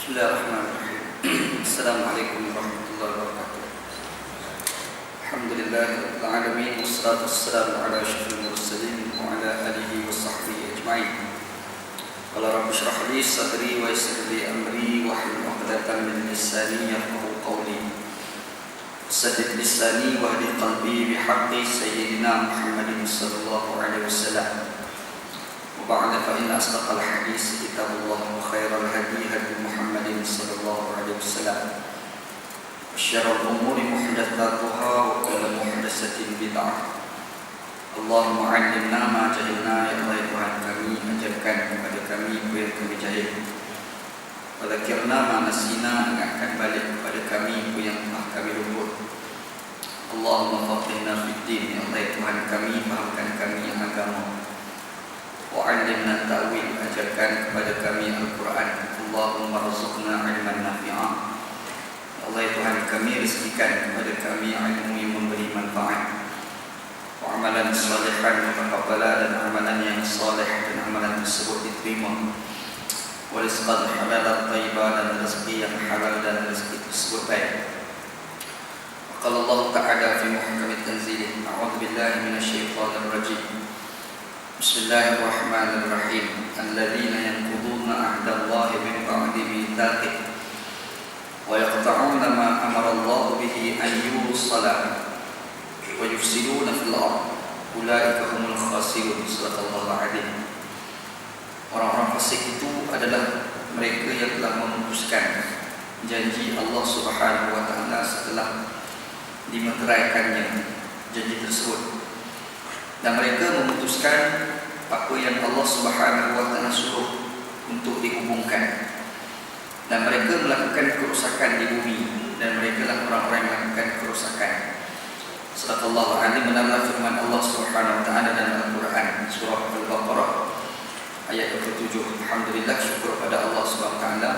Bismillahirrahmanirrahim. Assalamualaikum warahmatullahi wabarakatuh. Alhamdulillahirabbil alamin wassalatu wassalamu ala asyrofil mursalin wa ala alihi wa sahbihi ajma'in. Qala rabbi shrah li sadri wa yassir li amri wahlul 'uqdatam min lisani yafqahu qawli. Saddid lisani wa hdi qalbi bihaqqi sayyidina Muhammadin sallallahu alaihi wasallam. وبعد فإن أصدق الحديث كتاب الله وخير الهدي هدي محمد صلى الله عليه وسلم وشر الأمور محدثاتها وكل محدثة بدعة. اللهم علمنا ما جهلنا ya Allah Tuhan kami, ajarkan kepada kami apa yang kami jahil. Wadzakirna ma nasina, ingatkan balik kepada kami apa yang telah kami lupa. Allahumma faqihna fid din, ya Allah Tuhan kami, fahamkan kami agama. Wa'allimna ta'wil, ajarkan kepada kami Al-Quran. Allahumma rzuqna ilman nafi'ah, ya Allah Tuhan kami, rezekikan kepada kami ilmu yang memberi manfaat. Wa amalan salihan mutaqabbala, dan amalan yang saleh dan amalan tersebut diterima. Wa rizqan halalan thayyibah, dan rezeki yang halal dan rezeki tersebut baik. Qala Allah Ta'ala fi muhkamit tanzilih, a'udzu billahi minasyaitonir rajim. Bismillahirrahmanirrahim. Alladzina yanquduna 'ahdallahi min ba'di mitsaqih wa yaqta'una ma amara Allah bihi an yusala wa yufsiduna fil ardh ulaika humul khasirun. Shadaqallahu adzim. Orang-orang fasik itu adalah mereka yang telah memutuskan janji Allah Subhanahu wa taala setelah dimeteraikannya janji tersebut, dan mereka memutuskan apa yang Allah Subhanahu wa taala suruh untuk dihubungkan, dan mereka melakukan kerusakan di bumi, dan mereka lah orang-orang yang melakukan kerusakan. Shadaqallahu adzim. Menurut firman Allah Subhanahu wa taala dalam Al-Quran surah Al-Baqarah ayat 27. Alhamdulillah, syukur pada Allah Subhanahu wa taala.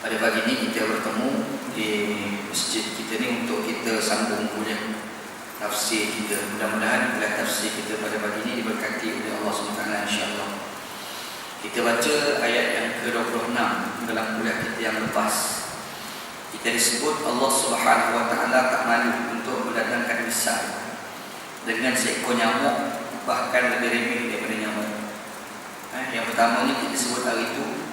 Pada pagi ini kita bertemu di masjid kita ni untuk kita sambung kuliah tafsir kita. Mudah-mudahan kuliah tafsir kita pada pagi ini diberkati oleh Allah SWT, insya-Allah. Kita baca ayat yang ke-26 dalam kuliah kita yang lepas. Kita disebut Allah Subhanahu wa taala tak malu untuk mendatangkan misal dengan seekor nyamuk, bahkan lebih remeh daripada nyamuk. Yang pertama ni kita sebut hari itu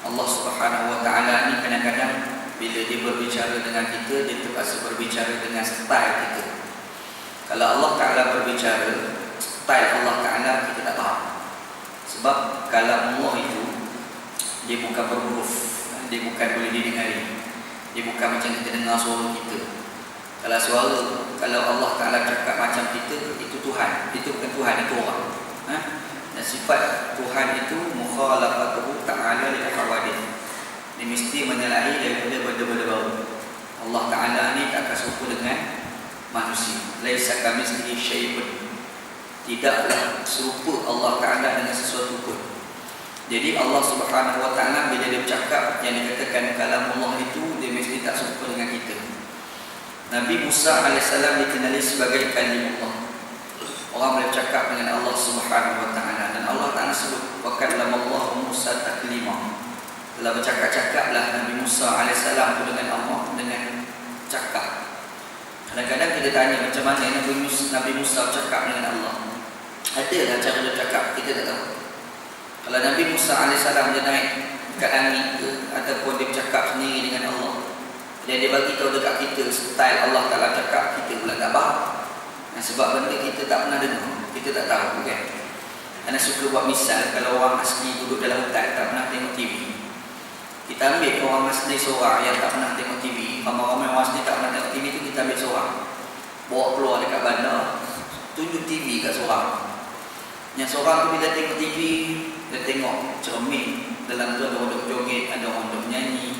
Allah Subhanahu wa taala ni kadang-kadang bila dia berbicara dengan kita, dia terpaksa berbicara dengan style kita. Kalau Allah Ta'ala berbicara, style Allah Ta'ala kita tak faham. Sebab kalam Allah itu, dia bukan berhuruf, dia bukan boleh didengari, dia bukan macam kita dengar suara kita. Kalau Allah Ta'ala cakap macam kita, itu Tuhan. Itu bukan Tuhan, itu orang. Dan sifat Tuhan itu mukhalafatuhu ta'ala lil hawadith. Dia mesti menyalahi daripada benda-benda baru. Allah Ta'ala ni tak akan serupa dengan manusia. Laisa kamitslihi syai'un. Tidaklah serupa Allah Ta'ala dengan sesuatu pun. Jadi Allah Subhanahu wa taala bila dia bercakap, yang dikatakan kalam Allah itu, dia mesti tak serupa dengan kita. Nabi Musa AS dikenali sebagai kalimullah. Orang boleh bercakap dengan Allah Subhanahu wa taala, dan Allah Ta'ala sebut wa kallamallahu Musa taklima. Telah bercakap-cakaplah Nabi Musa AS dengan Allah dengan cakap. Kadang-kadang kita tanya macam mana Nabi Musa bercakap dengan Allah. Adalah cara dia bercakap, kita tak tahu. Kalau Nabi Musa AS dia naik dekat langit ke, ataupun dia bercakap sendiri dengan Allah, dan dia bagi tahu dekat kita style Allah Ta'ala cakap, kita pula tak faham. Sebab benda kita tak pernah dengar, kita tak tahu kan. Anak suka buat misal, kalau orang asli duduk dalam hutan tak pernah tengok TV, kita ambil orang asli seorang yang tak pernah tengok TV. Ramai-ramai orang asli tak pernah tengok TV tu, kita ambil seorang, bawa keluar dekat bandar, tunjuk TV kat seorang. Yang seorang tu bila tengok TV, dia tengok cermin, dalam tu ada orang duk joget, ada orang duk menyanyi.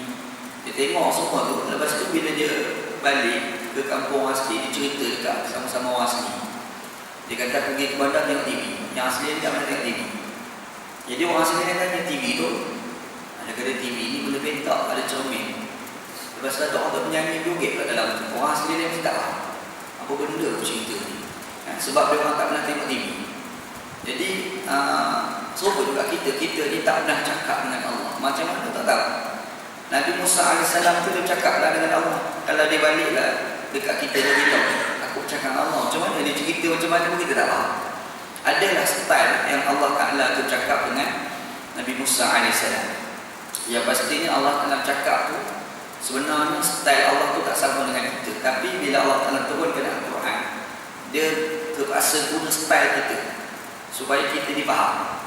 Dia tengok semua tu. Lepas tu bila dia balik ke kampung asli, dia cerita dekat sama-sama orang asli. Dia kata pergi ke bandar tengok TV. Yang asli dia tak pernah tengok TV. Jadi orang asli dia tanya TV tu, ada kata TV ni benda pentak, ada cermin. Lepas tu ada orang menyanyi joget kat dalam tu. Orang asli dia mesti tak faham apa benda tu cerita ni. Sebab dia orang tak pernah tengok TV. Jadi serupa juga kita ni tak pernah cakap dengan Allah. Macam mana tak tahu. Nabi Musa AS tu dia cakap lah dengan Allah. Kalau dia balik lah dekat kita, dia bilang, aku cakap Allah, macam mana dia cerita macam mana pun kita tak faham. Adalah style yang Allah Ta'ala tu cakap dengan Nabi Musa AS. Ya pastinya Allah Ta'ala cakap tu sebenarnya style Allah tu tak sama dengan kita. Tapi bila Allah Ta'ala turunkan Al-Quran, dia terpaksa guna style kita supaya kita dipaham.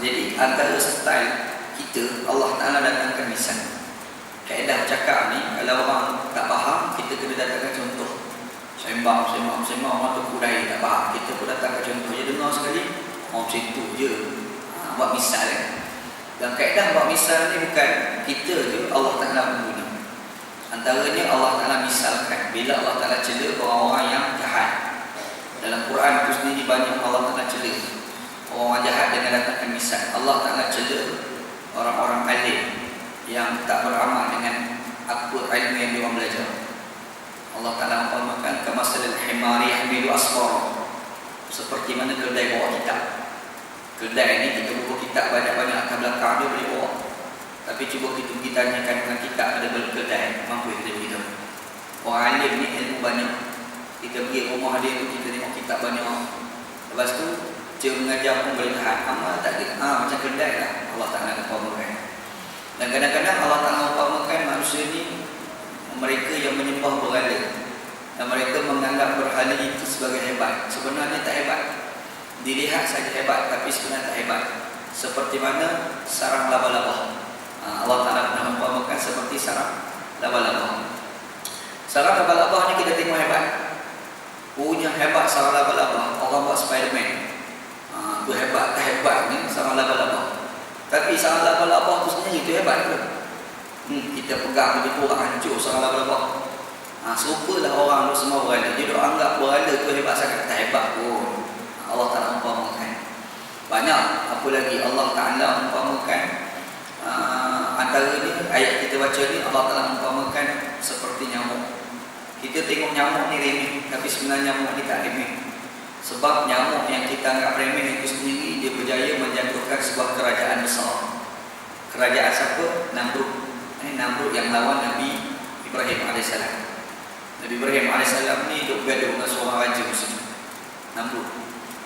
Jadi antara style kita, Allah Ta'ala datangkan misal. Kaedah cakap ni, kalau orang tak faham, kita kena datangkan contoh. Sembang, orang tu kudai tak faham, kita pun datangkan contoh. Dia dengar sekali, macam tu je. Buat misal kan. Dan kaedah buat misal ni bukan kita je, Allah Ta'ala mengguna. Antaranya Allah Ta'ala misalkan bila Allah Ta'ala cela orang-orang yang jahat. Dalam Quran itu sendiri banyak Allah Ta'ala cela orang-orang jahat dengan datangkan misal. Allah Ta'ala cela orang-orang alim yang tak beramal dengan apa ilmu yang dia belajar. Allah Ta'ala umpamakan kamasalil himari yahmilu asfara, seperti mana keledai bawa kitab. Keledai ni kita buka kitab banyak-banyak akan belakang dia boleh bawa. Tapi cuba kita tanyakan dengan kitab ada keledai, mampu kita beritahu. Orang alim ni ilmu banyak. Kita pergi rumah dia tu, kita tengok kitab banyak. Lepas tu dia mengajar pun boleh tahan. Amal tak ada. Macam keledai lah Allah Ta'ala umpamakan. Dan kadang-kadang Allah Ta'ala umpamakan manusia ni, mereka yang menyembah berhala dan mereka menganggap berhala itu sebagai hebat. Sebenarnya tak hebat. Dilihat saja hebat, tapi sebenarnya tak hebat. Seperti mana sarang laba-laba. Allah Ta'ala pernah umpamakan seperti sarang laba-laba. Sarang laba-laba ni kita tengok hebat. Punya hebat sarang laba-laba. Orang buat Spiderman. Itu hebat, tak hebat ni sarang laba-laba. Tapi sarang laba-laba tu sebenarnya itu hebat ke? Kita pegang dia pun hancur sarang laba-laba. Serupalah orang tu semua berhala. Dia duk anggap berhala tu hebat sangat. Tak hebat pun. Allah Ta'ala umpamakan. Banyak apa lagi Allah Ta'ala umpamakan. Antaranya ayat kita baca ni Allah Ta'ala umpamakan seperti nyamuk. Kita tengok nyamuk ni remeh, tapi sebenarnya nyamuk ni tak remeh. Sebab nyamuk yang kita anggap remeh itu sendiri, dia berjaya menjatuhkan sebuah kerajaan besar. Kerajaan siapa? Namrud. Namrud yang lawan Nabi Ibrahim AS. Nabi Ibrahim AS ni duk bergaduh dengan seorang raja Mesir, Namrud.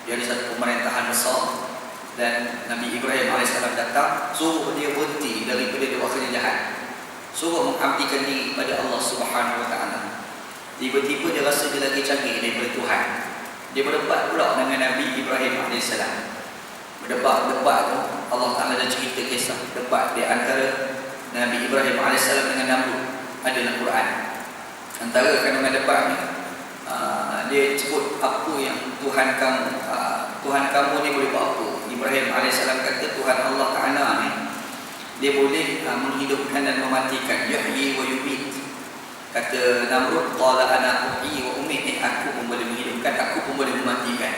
Dia ada satu pemerintahan besar. Dan Nabi Ibrahim AS datang, suruh dia berhenti daripada dia buat kerja jahat, suruh mengabdikan diri pada Allah Subhanahu Wa Taala. Tiba-tiba dia rasa dia lagi canggih daripada Tuhan. Dia berdebat pula dengan Nabi Ibrahim AS. Berdebat tu Allah Ta'ala dah cerita kisah debat di antara Nabi Ibrahim AS dengan Namrud ada dalam Quran. Antara kandungan debat ni, dia sebut apa yang Tuhan kamu ni boleh buat apa. Ibrahim AS kata Tuhan Allah Ta'ala ni dia boleh menghidupkan dan mematikan, yuhyi wa yumit. Kata Namrud, qala ana uhyi wa umit, aku pun boleh menghidupkan, aku pun boleh mematikan.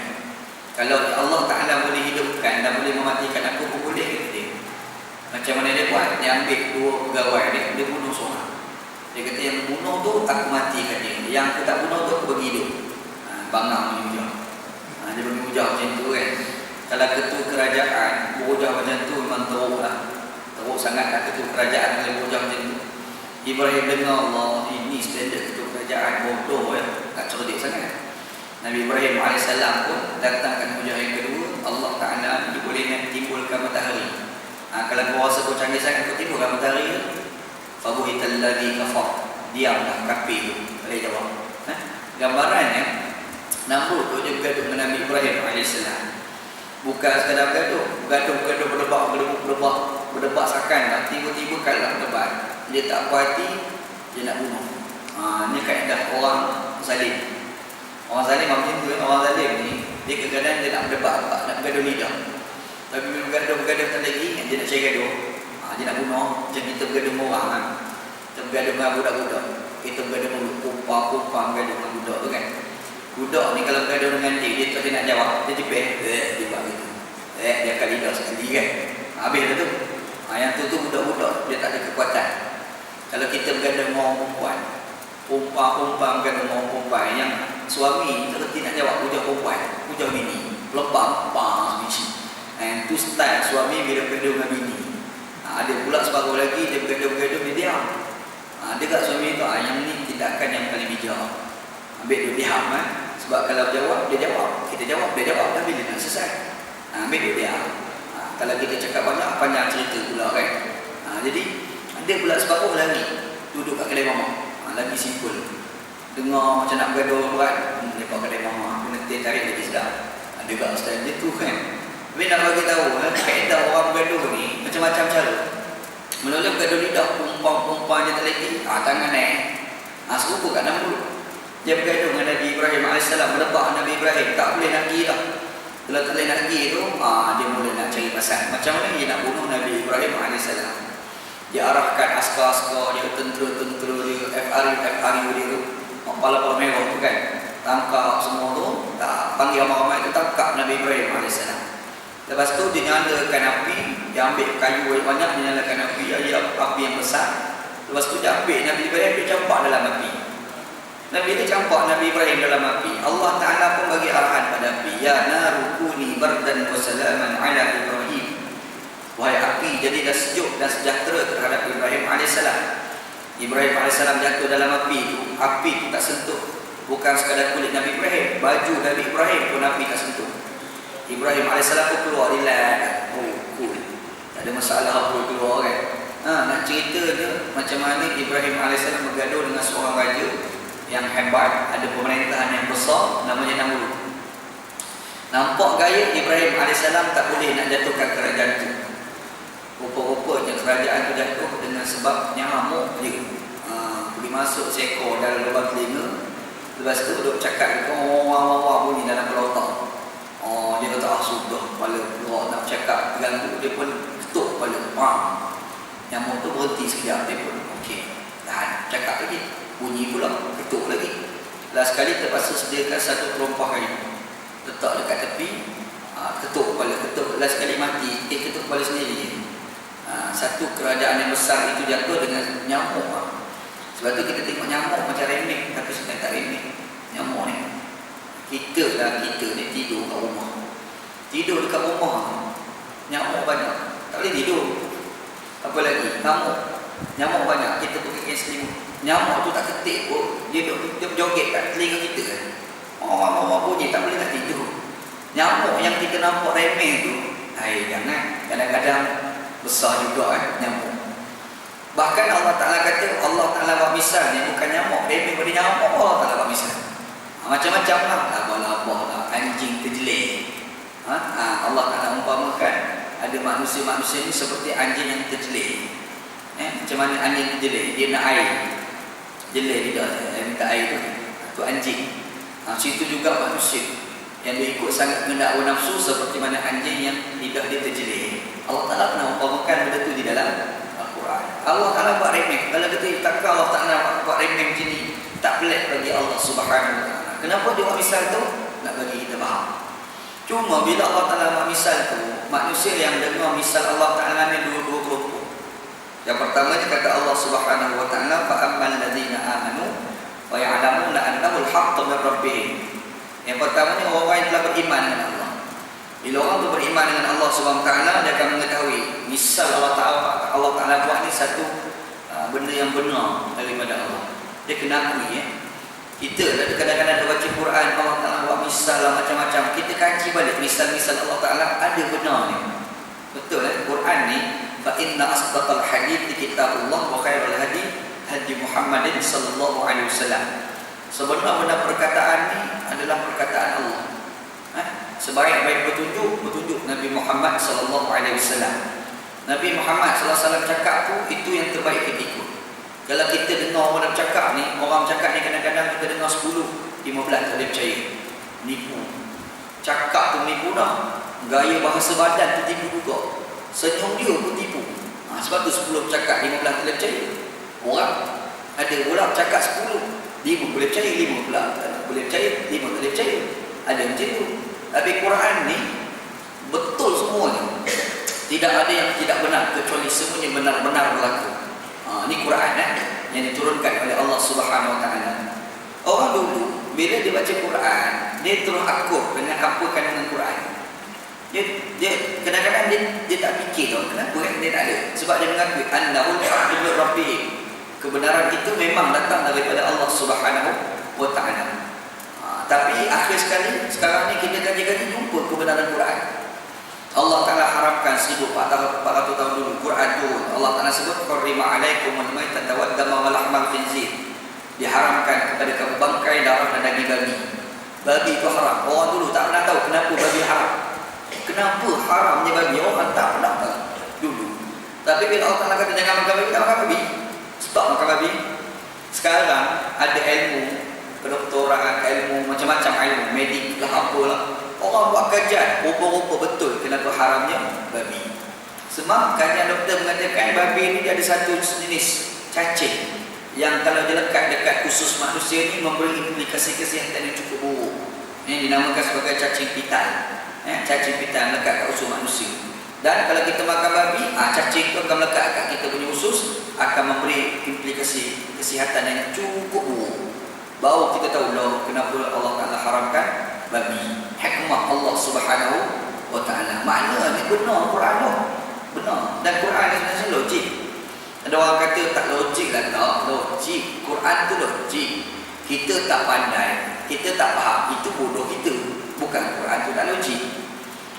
Kalau Allah Ta'ala boleh hidupkan dan boleh mematikan, aku pun boleh, kata dia. Macam mana dia buat? Dia ambil dua pegawai dia bunuh seorang. Dia kata yang bunuh tu aku matikan dia, yang aku tak bunuh tu aku bagi hidup. Bangang punya hujah. Dia bagi hujah macam tu kan. Kalau ketua kerajaan berhujah macam tu memang teruk lah. Teruk sangat lah ketua kerajaan boleh berhujah macam tu. Ibrahim dengar Allah, ini standard ketua kerajaan, bodoh ya, tak cerdik sangat. Nabi Ibrahim AS pun datangkan hujah yang kedua. Allah Ta'ala dia boleh timbulkan matahari. Kalau kau rasa kau canggih sangat, kau timbulkan matahari, fabuhital ladzi kafar, diamlah kafir tu. Boleh jawab. Gambarannya Namrud tu dia bergaduh dengan Nabi Ibrahim AS. Bukan sekadar bergaduh, berdebat sakan lah. Tiba-tiba kalah debat, dia tak puas hati, dia nak bunuh. Ini kaedah orang zalim. Orang zalim macam tu. Orang zalim ni dia kadang-kadang dia nak berdebat, nak bergaduh lidah. Tapi bila bergaduh tak lagi, dia nak cari gaduh. Dia nak bunuh. Macam kita bergaduh dengan orang kan. Kita bergaduh dengan budak-budak, kita bergaduh dengan kumpa-kumpa, bergaduh dengan budak tu kan. Budak ni kalau bergaduh dengan dia tak dia nak jawab, dia jepit, dia buat gitu. Dia akan lidah sekali kan. Habis dah tu. Yang tu budak-budak, dia tak ada kekuatan. Kalau kita bergaduh dengan orang perempuan, kumpa-kumpa bergaduh dengan orang perempuan, yang suami terhenti nak jawab, hujah perempuan, hujah bini, lepas bini. Itu style suami bila bergaduh dengan bini. Ada pula separuh lagi dia bergaduh-gaduh, dia diam. Dia kat suami tu, yang ni tindakan yang paling bijak. Ambil dia diam sebab kalau jawab, dia jawab. Kita jawab, dia jawab, tapi dia nak selesai. Ambil dia diam. Kalau kita cakap banyak, panjang cerita pula kan. Jadi dia pula separuh lagi duduk kat kedai mama. Lagi simple. Dengar macam nak bergaduh berat, lepas kedai mama, kena tarik lagi sedap. Ada kat ustaz dia tu kan. Tapi nak bagi tahu, kaedah orang bergaduh ni macam-macam cara. Mula-mula bergaduh lidah, perempuan dia tak lagi, tangan serupa kat dalam mulut. Dia bergaduh dengan Nabi Ibrahim AS, melebak Nabi Ibrahim, tak boleh nak pergi dah. Kalau tak boleh nak pergi tu, dia mula nak cari pasal. Macam mana dia nak bunuh Nabi Ibrahim AS? Dia arahkan askar-askar dia, tentera-tentera dia, FRU dia tu, kepala-kepala merah tu kan, tangkap semua tu, panggil ramai-ramai tu, tangkap Nabi Ibrahim AS. Lepas tu dia nyalakan api, dia ambil kayu banyak, dia nyalakan api, api yang besar. Lepas tu dia ambil Nabi Ibrahim, dia campak dalam api. Nabi dia campak Nabi Ibrahim dalam api. Allah Ta'ala pun bagi arahan pada api, ya narukuni bardan wa salaman ala Ibrahim. Wahai api, jadilah sejuk dan sejahtera terhadap Ibrahim AS. Ibrahim AS jatuh dalam api tu, api tu tak sentuh. Bukan sekadar kulit Nabi Ibrahim, baju Nabi Ibrahim pun api tak sentuh. Ibrahim AS pun keluar relax. Cool. Tak ada masalah apa keluar kan. Nak cerita je macam mana Ibrahim AS bergaduh dengan seorang raja yang hebat, ada pemerintahan yang besar, namanya Namrud. Nampak gaya Ibrahim AS tak boleh nak jatuhkan kerajaan tu. Rupa-rupanya kerajaan tu jatuh dengan sebab nyamuk je. Pergi masuk seekor dalam lubang telinga. Lepas tu duk cakap dekat wah bunyi dalam kepala otak. Dia kata sudah kepala keluar nak cakap ganggu, dia pun ketuk kepala. Nyamuk tu berhenti sekejap, dia pun okey, tahan, cakap lagi, bunyi pula, ketuk lagi. Last sekali terpaksa sediakan satu terompah kayu, letak dekat tepi, ketuk kepala, ketuk. Last sekali mati, ketuk kepala sendiri. Satu kerajaan yang besar itu jatuh dengan nyamuk. Sebab tu kita tengok nyamuk macam remeh, tapi sebenarnya tak remeh. Nyamuk ni, kita ni tidur kat rumah. Tidur dekat rumah, nyamuk banyak, tak boleh tidur. Apa lagi? Nyamuk banyak, kita pakai kain selimut. Nyamuk tu tak ketik pun, dia berjoget kat telinga kita kan. Orang bunyi, tak boleh nak tidur. Nyamuk yang kita nampak remeh tu, jangan. Kadang-kadang besar juga nyamuk. Bahkan Allah Ta'ala kata, Allah Ta'ala buat misal ni bukan nyamuk, remeh pada nyamuk, Allah Ta'ala buat misal. Macam-macam lah, labah-labah lah, anjing terjelek. Allah Ta'ala umpamakan ada manusia-manusia ni seperti anjing yang terjelek. Macam mana anjing terjelek? Dia nak air, jelek dia minta air tu anjing. Situ juga manusia yang dia ikut sangat mendak hawa nafsu seperti mana anjing yang lidah dia terjelek. Allah Ta'ala pernah umpamakan benda tu di dalam Al-Quran. Allah Ta'ala buat remeh. Kalau kata takkan Allah Ta'ala buat remeh macam ni, tak pelik bagi Allah Subhanahu Wa Ta'ala. Kenapa dia buat misal tu? Nak bagi kita faham. Cuma bila Allah Ta'ala buat misal tu, manusia yang dengar misal Allah Ta'ala ni dua kelompok. Yang pertama dia kata Allah Subhanahu Wa Ta'ala, fa'ammal ladzina amanu wa ya'lamuna annahu al-haqqu min rabbihim. Yang pertama ni orang yang telah beriman dengan Allah. Bila orang tu beriman dengan Allah Subhanahu Wa Ta'ala, dia akan mengetahui misal Allah Ta'ala buat ni satu benda yang benar daripada Allah. Dia kena akui Kita kadang-kadang baca Quran, Allah Ta'ala buat misal lah macam-macam. Kita kaji balik misal-misal Allah Ta'ala ada benar ni. Betul Quran ni, fa inna asdaqal hadits kitabullah wa khairul hadi Muhammadin sallallahu alaihi wasallam. Sebenar-benar perkataan ni adalah perkataan Allah. Sebaik-baik petunjuk Nabi Muhammad sallallahu alaihi wasallam. Nabi Muhammad sallallahu alaihi wasallam cakap tu, itu yang terbaik kita ikut. Kalau kita dengar orang cakap ni, kadang-kadang kita dengar 10, 15 tak boleh percaya. Nipu. Cakap tu menipu dah. Gaya bahasa badan tu tipu juga. Senyum dia pun tipu. Sebab tu 10 cakap, 15 tak boleh percaya. Orang ada orang cakap 10, 5 boleh percaya, 5 pula tak boleh percaya, 5 tak boleh percaya. Ada macam tu. Tapi Quran ni betul semuanya. Tidak ada yang tidak benar, kecuali semuanya benar-benar berlaku. Ini Quran yang diturunkan oleh Allah Subhanahu Wa Ta'ala. Orang dulu bila dia baca Quran, dia terus akur dengan apa kandungan Quran. Dia kadang-kadang dia tak fikir tau, kenapa kan dia tak ada. Sebab dia mengakui annahul haqqu min rabbih. Kebenaran itu memang datang daripada Allah Subhanahu wa taala. Tapi akhir sekali sekarang ni kita kaji-kaji jumpa kebenaran Quran. Allah Taala haramkan 1400 tahun dulu Quran turun. Allah Taala sebut qarrima alaikumul maitata wad dama wa lahmal khinzir. Diharamkan kepada kamu bangkai, darah dan daging babi. Babi itu haram. Orang dulu tak pernah tahu kenapa babi haram. Kenapa haramnya babi? Orang tak pernah tahu dulu. Tapi bila Allah Taala kata jangan makan babi, tak makan babi. Stop makan babi. Sekarang ada ilmu kedoktoran, ilmu macam-macam ilmu, medik lah apalah. Orang buat kajian, rupa-rupa betul kenapa haramnya babi. Sebab kajian doktor mengatakan babi ini dia ada satu jenis cacing yang kalau dia lekat dekat usus manusia ni memberi implikasi kesihatan yang cukup buruk. Ini dinamakan sebagai cacing pital. Cacing pital lekat kat usus manusia. Dan kalau kita makan babi, cacing itu akan melekat kat kita punya usus, akan memberi implikasi kesihatan yang cukup buruk. Baru kita tahu lah kenapa Allah Ta'ala haramkan babi. Hikmah Allah Subhanahu wa Ta'ala. Maknanya benar Quran tu. Benar. Dan Quran ni sebenarnya logik. Ada orang kata tak logik lah. Tak logik. Quran tu logik. Kita tak pandai, kita tak faham, itu bodoh kita. Bukan Quran tu tak logik.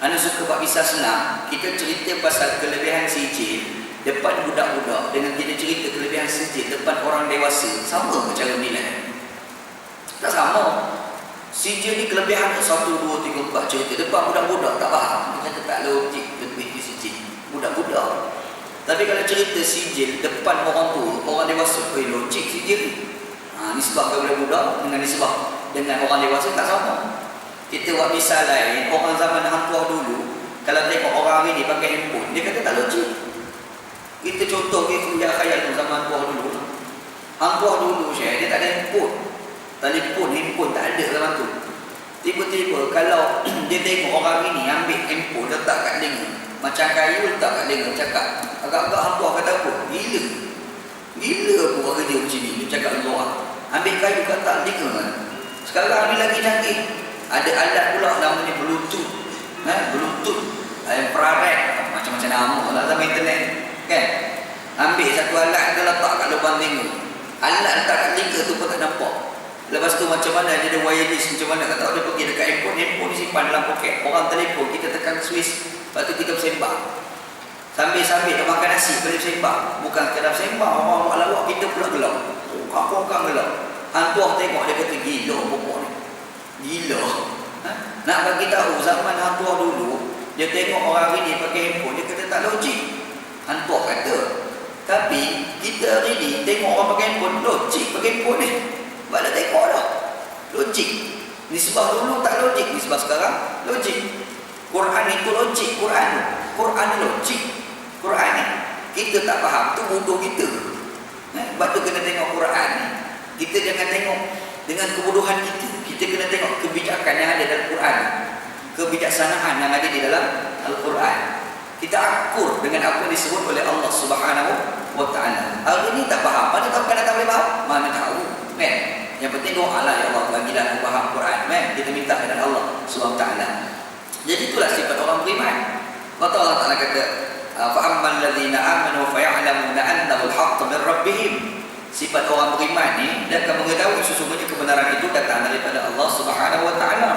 Anda suka buat kisah senang, kita cerita pasal kelebihan sijil depan budak-budak dengan kita cerita kelebihan sijil depan orang dewasa, sama ke cara nilai? Tak sama. Sijil ni kelebihan 1, 2, 3, 4 cerita depan budak-budak tak faham. Dia kata tak logik lebih ke sijil budak-budak. Tapi kalau cerita sijil depan orang tua, orang dewasa, logik sijil ni. Nisbah kepada budak dengan nisbah dengan orang dewasa tak sama. Kita buat misal lain, orang zaman hang tuah dulu, kalau tengok orang hari ni pakai handphone, dia kata tak logik. Kita contoh dia khayal tu zaman tuah dulu. Hang tuah dulu dia tak ada handphone. Handphone tak ada zaman tu. Tiba-tiba kalau dia tengok orang hari ni ambil handphone letak kat telinga, macam kayu letak kat telinga, cakap agak-agak hang tuah kata apa? Gila buat kerja macam ni. Dia cakap dengan orang, ambil kayu kat telinga kan. Sekarang ni lagi canggih. Ada alat pula namanya Bluetooth. Bluetooth, infrared, macam-macam nama lah dalam internet kan. Ambil satu alat dia letak kat lubang telinga. Alat letak kat telinga tu pun tak nampak. Lepas tu macam mana dia ada wireless, macam mana kata dia pergi dekat handphone ni simpan dalam poket. Orang telefon, kita tekan switch, lepas tu kita bersembah. Sambil-sambil nak makan nasi, boleh bersembah. Bukan sekadar bersembah, orang buat lawak, kita pula gelap. Orang gelap. Hantuah tengok, dia kata gila pokok ni. Gila. Nak bagi tahu zaman hantuah dulu, dia tengok orang hari ni pakai handphone, dia kata tak logik. Hantuah kata. Tapi kita hari ni tengok orang pakai handphone, logik pakai handphone ni. Baiklah tengok dah. Logik. Nisbah dulu tak logik, nisbah sekarang logik. Quran itu logik, Quran ni logik. Quran ni kita tak faham, tu bodoh kita. Sebab tu kena tengok Quran ni. Kita jangan tengok dengan kebodohan kita. Kita kena tengok kebijakan yang ada dalam Quran, kebijaksanaan yang ada di dalam Al-Quran. Kita akur dengan apa yang disebut oleh Allah Subhanahu wa Ta'ala. Hari ni tak faham, mana tahu kan tak boleh faham? Mana tahu, kan? Yang penting doa lah, ya Allah bagilah aku faham Quran, kan? Kita minta kepada Allah Subhanahu wa Ta'ala. Jadi itulah sifat orang beriman. Maka Allah Ta'ala kata, fa ammal ladzina amanu fa ya'lamuna annahu al-haqqu min rabbihim. Sifat orang beriman ni dia akan mengetahui sesungguhnya kebenaran itu datang daripada Allah Subhanahu wa Ta'ala.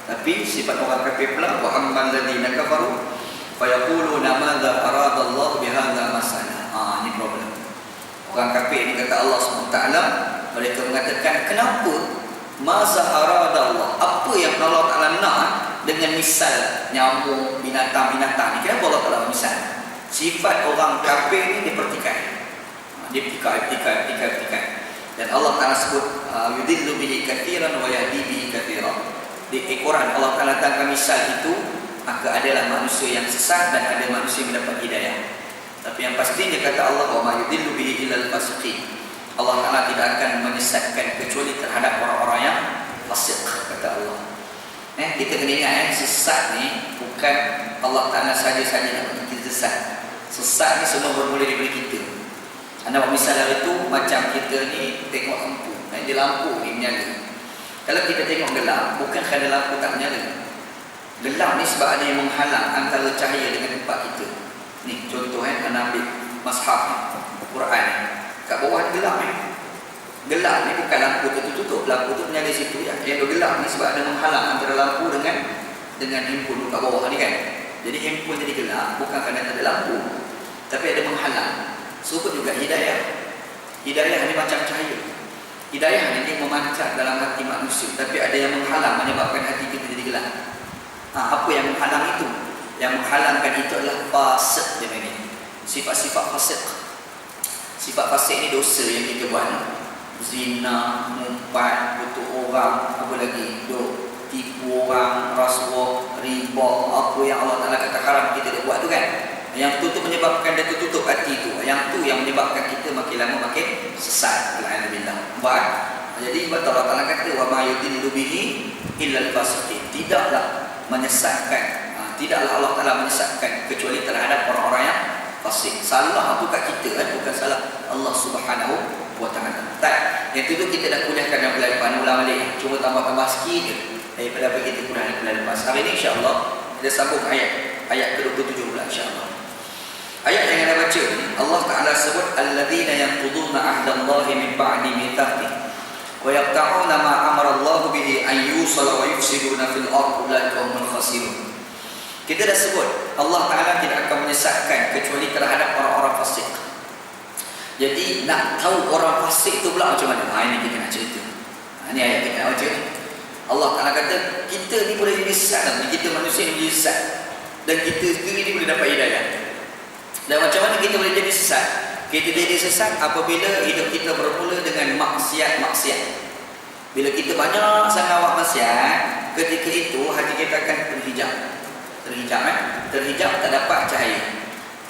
Tapi sifat orang kafir pula, wa ammal ladzina kafaru fa yaquluna madza arada Allah bihadza masana. Ini problem. Orang kafir ni kata Allah Subhanahu wa Ta'ala, mereka mengatakan kenapa madza arada Allah? Apa yang Allah Ta'ala nak dengan misal nyamuk, binatang-binatang ni? Kenapa Allah Ta'ala misal? Sifat orang kafir ni dipertikai. Dia petikai. Dan Allah Ta'ala sebut yudillu bihi katsiran wa yahdi bihi katsiran. Di Al-Quran Allah Ta'ala tangkan misal itu, maka adalah manusia yang sesat dan ada manusia yang mendapat hidayah. Tapi yang pasti dia kata Allah, wa ma yudillu bihi illal fasiqin. Allah Ta'ala tidak akan menyesatkan kecuali terhadap orang-orang yang fasik, kata Allah. Kita kena ingat, sesat ni bukan Allah Ta'ala saja-saja nak bagi kita sesat. Sesat ni semua bermula daripada kita. Anda buat misal hari tu, macam kita ni tengok lampu, dia lampu ni menyala. Kalau kita tengok gelap, bukan kerana lampu tak menyala. Gelap ni sebab ada yang menghalang antara cahaya dengan tempat kita. Ni contoh anda ambil mushaf ni, Quran ni. Kat bawah ni gelap ni. Gelap ni bukan lampu tertutup, lampu tu menyala situ ya. Yang gelap ni sebab ada menghalang antara lampu dengan handphone kat bawah ni kan. Jadi handphone jadi gelap bukan kerana tak ada lampu, tapi ada menghalang. Serupa juga hidayah. Hidayah ni macam cahaya. Hidayah ni dia memancar dalam hati manusia, tapi ada yang menghalang menyebabkan hati kita jadi gelap. Apa yang menghalang itu? Yang menghalangkan itu adalah fasik dia ni. Sifat-sifat fasik. Sifat fasik ni dosa yang kita buat. Zina, mumpat, butuh orang, apa lagi? Tipu orang, rasuah, riba, apa yang Allah Ta'ala kata haram kita dah buat tu kan. Yang tu menyebabkan dia tertutup hati tu. Yang tu yang menyebabkan kita makin lama makin sesat. Alhamdulillah. Baik. Jadi Allah Ta'ala kata wa ma yudillu bihi illa al-fasiqin. Tidaklah menyesatkan, tidaklah Allah Ta'ala menyesatkan kecuali terhadap orang-orang yang fasik. Salah tu kat kita kan, bukan salah Allah Subhanahu wa Ta'ala. Tak. Yang tu kita dah kuliahkan dalam bulan depan, ulang balik. Cuma tambah-tambah sikit je daripada apa kita kuliah di bulan lepas. Hari ini insya-Allah kita sambung ayat ke-27 pula insya-Allah. Ayat yang anda baca ni Allah Ta'ala sebut alladzina yanquduna ahdallahi min ba'di mitsaqih wa yaqta'una ma amara Allah bihi an yusala wa yufsiduna fil ardi ulaika humul khasirun. Kita dah sebut Allah Ta'ala tidak akan menyesatkan kecuali terhadap orang-orang fasik. Jadi nak tahu orang fasik tu pula macam mana? Ini kita nak cerita. Ini ayat kita nak baca. Allah Ta'ala kata kita ni boleh jadi sesat, kita manusia ni jadi sesat, dan kita sendiri ni boleh dapat hidayah. Dan macam mana kita boleh jadi sesat? Kita jadi sesat apabila hidup kita bermula dengan maksiat-maksiat. Bila kita banyak sangat buat maksiat, ketika itu hati kita akan terhijab. Terhijab tak dapat cahaya.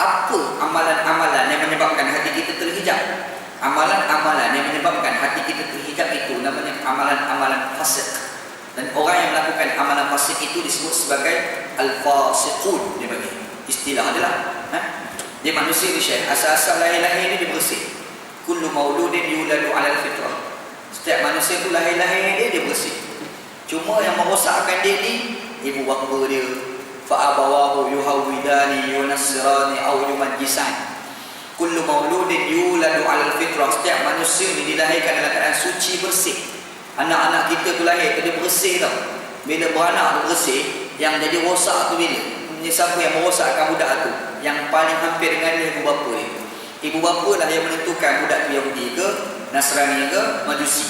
Apa amalan-amalan yang menyebabkan hati kita terhijab? Amalan-amalan yang menyebabkan hati kita terhijab itu namanya amalan-amalan fasik. Dan orang yang melakukan amalan fasik itu disebut sebagai al-fasiqun. Dia bagi istilah adalah dia manusia ni Syekh, asal-asal lahir-lahir ni dia bersih. Kullu mauludin yuladu 'alal fitrah. Setiap manusia tu lahir-lahir dia bersih. Cuma yang merosakkan dia ni ibu bapa dia. Fa abawahu yuhawidani yunassirani aw yumajjisan. Kullu mauludin yuladu 'alal fitrah. Setiap manusia ni dilahirkan dalam keadaan suci bersih. Anak-anak kita tu lahir dia bersih tau. Bila beranak tu bersih, yang jadi rosak tu bila? Siapa yang merosakkan budak tu? Yang paling hampir dengan dia ibu bapa dia. Ibu bapa lah yang menentukan budak tu Yahudi ke, Nasrani ke, Majusi.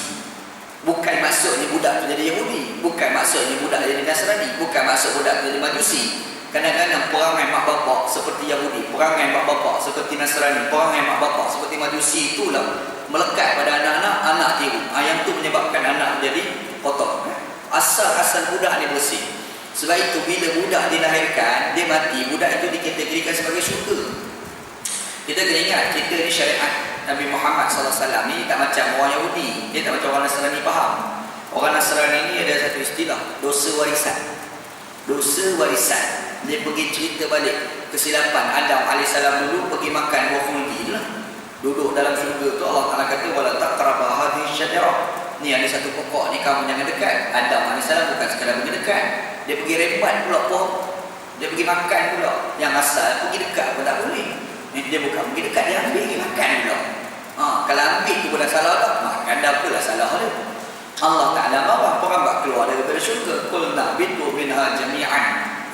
Bukan maksudnya budak tu jadi Yahudi, bukan maksudnya budak jadi Nasrani, bukan maksud budak tu jadi Majusi. Kadang-kadang perangai mak bapak seperti Yahudi, perangai mak bapak seperti Nasrani, perangai mak bapak seperti Majusi itulah melekat pada anak-anak, anak tiru. Yang tu menyebabkan anak jadi kotor. Asal-asal budak ni bersih. Sebab itu bila budak dilahirkan, dia mati, budak itu dikategorikan sebagai syurga. Kita kena ingat, kita ni syariat Nabi Muhammad SAW ni tak macam orang Yahudi, dia tak macam orang Nasrani faham. Orang Nasrani ni ada satu istilah, dosa warisan. Dosa warisan. Dia pergi cerita balik kesilapan Adam AS dulu pergi makan buah khuldi lah. Duduk dalam syurga tu Allah Ta'ala kata wala taqrabu hadhihi syajarah. Ni ada satu pokok ni kamu jangan dekat. Adam AS bukan sekadar pergi dekat, dia pergi rembat pula pohon. Dia pergi makan pula. Yang asal pergi dekat pun tak boleh. Dia bukan pergi dekat, dia ambil pergi makan pula. Kalau ambil tu pun dah salah tak? Makan dah pula salah dia. Allah Ta'ala marah perambat keluar daripada syurga. Qulna bitu minha jami'an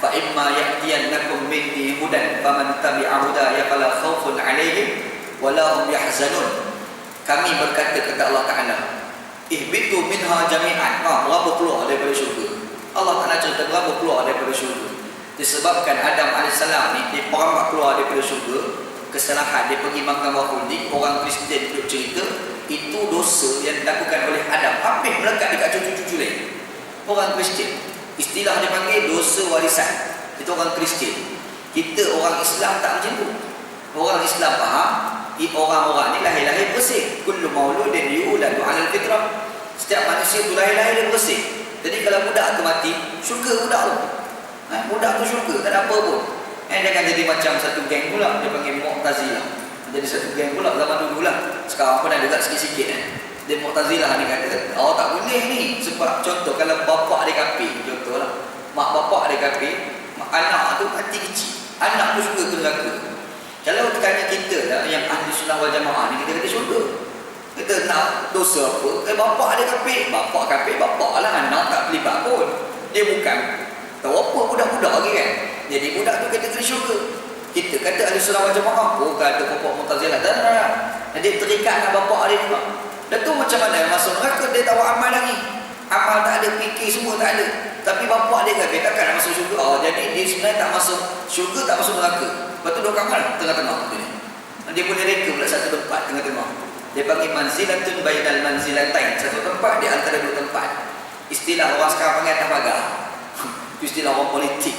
fa imma ya'tiyannakum minni hudan faman tabi'a hudaya fala khaufun 'alaihim wala hum yahzanun. Kami berkata kata Allah Ta'ala, ihbitu minha jami'an. Berapa keluar daripada syurga? Allah Ta'ala cerita berapa keluar daripada syurga. Disebabkan Adam AS ni dia perambat keluar daripada syurga, kesalahan dia pergi makan buah khuldi. Orang Kristian duduk cerita itu dosa yang dilakukan oleh Adam, hampir melekat dekat cucu-cucu lain. Orang Kristian, istilah dia panggil dosa warisan. Itu orang Kristian. Kita orang Islam tak macam tu. Orang Islam faham, orang-orang ni lahir-lahir bersih. Kullu mauludin yuladu 'alal fitrah. Setiap manusia tu lahir-lahir dia bersih. Jadi kalau budak tu mati, syurga budak tu. Budak tu syurga, tak ada apa pun. Dia akan jadi macam satu geng pula, dia panggil Mu'tazilah. Jadi satu geng pula zaman dulu lah. Sekarang pun ada sikit-sikit Dia Mu'tazilah ni kata, tak boleh ni. Sebab contoh kalau bapak dia kafir, contoh lah. mak bapak dia kafir, anak tu hati kecil, anak tu juga ke neraka. Kalau tanya kita lah, yang ahli sunnah wal jamaah ni, kita kata syurga. Kita nak dosa apa? Bapak dia kafir, bapak lah, anak tak terlibat pun. Dia bukan tahu apa budak-budak lagi kan. Jadi budak tu kategori syurga. Kita kata ahli sunnah wal jamaah, kata bapak Mu'tazilah, tak. Dia terikat dengan bapak dia juga. Dan tu macam mana masuk neraka, dia tahu amal lagi. Amal tak ada, fikir semua tak ada. Tapi bapak dia kafir, takkan nak masuk syurga. Jadi dia sebenarnya tak masuk syurga, tak masuk neraka. Lepas tu dia kat mana? Tengah-tengah. Dia boleh reka pula satu tempat tengah-tengah. Dia panggil manzilatun bainal manzilatain, satu tempat di antara dua tempat. Istilah orang sekarang panggil atas pagar. Itu istilah orang politik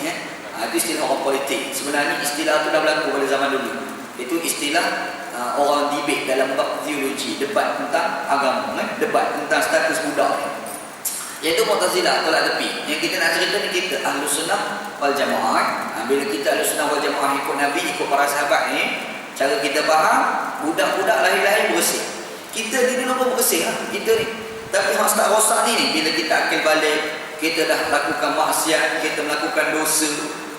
itu istilah orang politik. Sebenarnya istilah itu dah berlaku pada zaman dulu. Itu istilah orang debate dalam bab teologi, debat tentang agama, debat tentang status budak ni. Iaitu Mu'tazilah tolak tepi. Yang kita nak cerita ni, kita ahlu sunnah wal jamaah. Bila kita ahlu sunnah wal jamaah ikut Nabi, ikut para sahabat ni, cara kita faham, budak-budak lahir-lahir bersih. Kita ni dulu pun bersih lah, kita ni. Tapi hak tak rosak ni, bila kita akil balik, kita dah lakukan maksiat, kita melakukan dosa.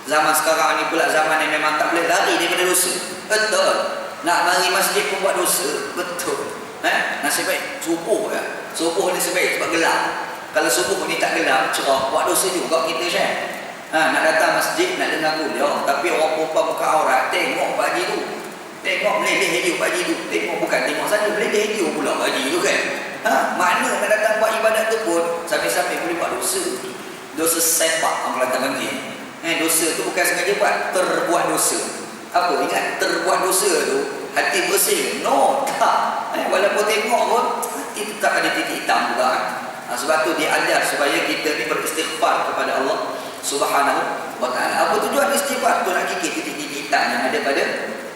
Zaman sekarang ni pula zaman yang memang tak boleh lari daripada dosa. Betul. Nak mari masjid pun buat dosa. Betul. Nasib baik subuh ya. Subuh ni sebaik sebab gelap. Kalau subuh ni tak gelap, cerah, buat dosa juga kita Syekh. Nak datang masjid, nak dengar kuliah, tapi orang perempuan buka aurat, tengok baju tu. Tengok meleleh hidup baju tu. Tengok bukan tengok saja, meleleh hidup pula baju tu kan. Mana nak datang buat ibadat tu pun sampai-sampai boleh buat dosa. Dosa sepak orang kata panggil. Dosa tu bukan sengaja buat, terbuat dosa. Apa? Ingat terbuat dosa tu hati bersih? No, tak. Walaupun tengok pun hati tetap ada titik hitam juga sebab tu dia ajar supaya kita ni beristighfar kepada Allah Subhanahu wa ta'ala. Apa tujuan istighfar? Tu nak kikir titik-titik hitam yang ada pada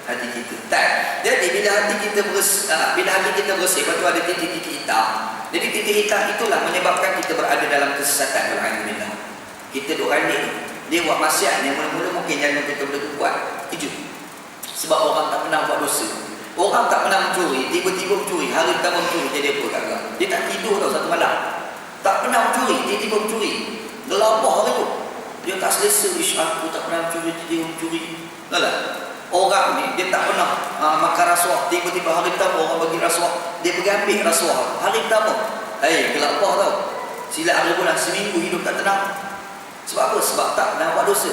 hati kita. Tak. Jadi bila hati kita bersih, lepas tu ada titik-titik hitam. Jadi titik hitam itulah menyebabkan kita berada dalam kesesatan. Alhamdulillah. Kita duk randing. Dia buat maksiat yang mula-mula mungkin jangan kita boleh buat. Itu. Sebab orang tak pernah buat dosa. Orang tak pernah mencuri, tiba-tiba mencuri. Hari pertama mencuri, jadi apa kakak? Dia tak tidur tau satu malam. Tak pernah mencuri, tiba-tiba mencuri. Gelapah hari tu. Dia tak selesa. Aku tak pernah mencuri, dia mencuri. Taklah. Orang ni, dia tak pernah makan rasuah. Tiba-tiba hari pertama orang bagi rasuah. Dia pergi ambil rasuah. Hari pertama. Gelapah tau. Sila hari bulan, seminggu hidup tak tenang. Sebab apa? Sebab tak pernah buat dosa.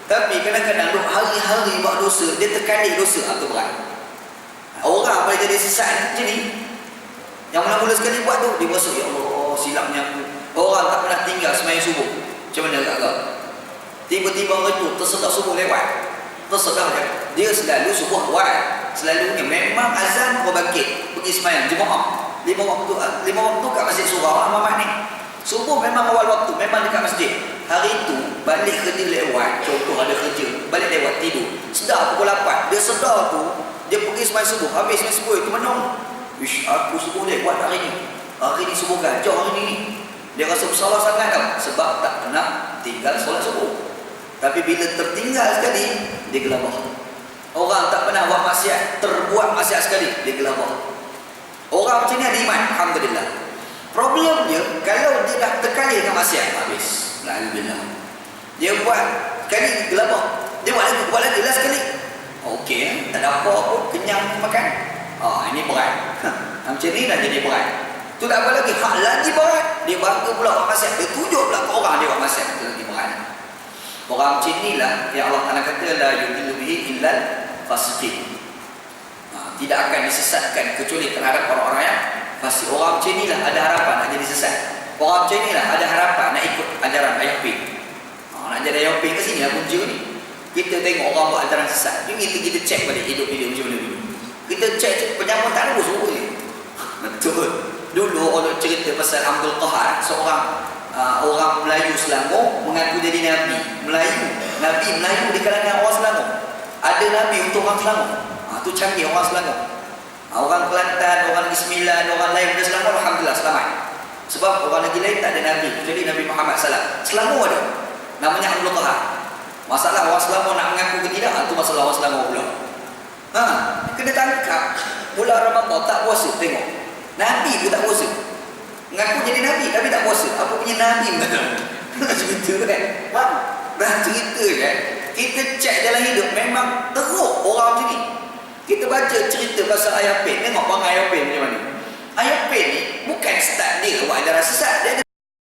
Tapi kadang-kadang hari-hari buat dosa, dia terkalik dosa atau berat. Orang boleh jadi sesat macam ni. Yang mula-mula sekali buat tu, dia berasa, ya Allah, silapnya aku. Orang tak pernah tinggal sembahyang subuh. Macam mana kakak? Tiba-tiba hari tu, tersedar subuh lewat. Tersedar dia selalu subuh awal. Selalunya memang azan kau bangkit, pergi sembahyang jemaah. 5 waktu kat Masjid Surah Muhammad ni. Subuh memang awal waktu, memang dekat masjid. Hari itu balik kerja lewat, contoh ada kerja, balik lewat tidur. Sedar pukul 8, dia sedar tu, dia pergi sembahyang subuh, habis sembahyang subuh itu menung. Wish, aku subuh lewat hari ni. Hari ni subuh gajah hari ni. Dia rasa bersalah sangat tau, sebab tak pernah tinggal solat subuh. Tapi bila tertinggal sekali, dia gelabah. Orang tak pernah buat maksiat, terbuat maksiat sekali, dia gelabah. Orang macam ni ada iman, alhamdulillah. Problem dia, kalau dia dah terkali dengan maksiat, habis. Alhamdulillah. Dia buat kali gelabah. Dia buat lagi last kali. Okey, tak ada apa-apa, kenyang makan. Ini berat. Macam ni dah jadi berat. Tu tak apa lagi, hak lagi berat. Dia bangga pula buat maksiat. Dia tunjuk pula ke orang dia buat maksiat. Itu lagi berat. Orang macam inilah yang Allah Ta'ala kata la yudillu bihi illal fasiqin. Tidak akan disesatkan kecuali terhadap orang-orang yang fasik. Orang macam inilah ada harapan nak jadi sesat. Orang macam inilah ada harapan nak ikut ajaran ayah pin. Nak jadi ayah pin ke sini lah punca ni. Kita tengok orang buat ajaran sesat. Kita cek balik hidup dia macam mana dulu. Kita cek penyambut tak ada suruh je. Betul. Dulu orang cerita pasal Abdul Qahar, seorang orang Melayu Selangor mengaku jadi Nabi Nabi Melayu di kalangan orang Selangor. Ada Nabi untuk orang Selangor. Tu canggih orang Selangor. Orang Kelantan, orang Negeri Sembilan, orang lain dari Selangor, alhamdulillah selamat. Sebab orang negeri lain tak ada Nabi, kecuali Nabi Muhammad SAW. Selangor ada. Namanya Abdul Qahar. Masalah orang Selangor nak mengaku ke tidak, itu masalah orang Selangor pula. Kena tangkap. Bulan Ramadan tak puasa, tengok. Nabi pun tak puasa. Mengaku jadi Nabi, tapi tak puasa. Apa punya Nabi? cerita kan? Dah cerita kan? Kita cek dalam hidup memang teruk orang macam ni. Kita baca cerita pasal ayah Pen. Tengok bang ayah Pen macam mana. Ayah Pen ni bukan start dia buat ajaran sesat. Dia ada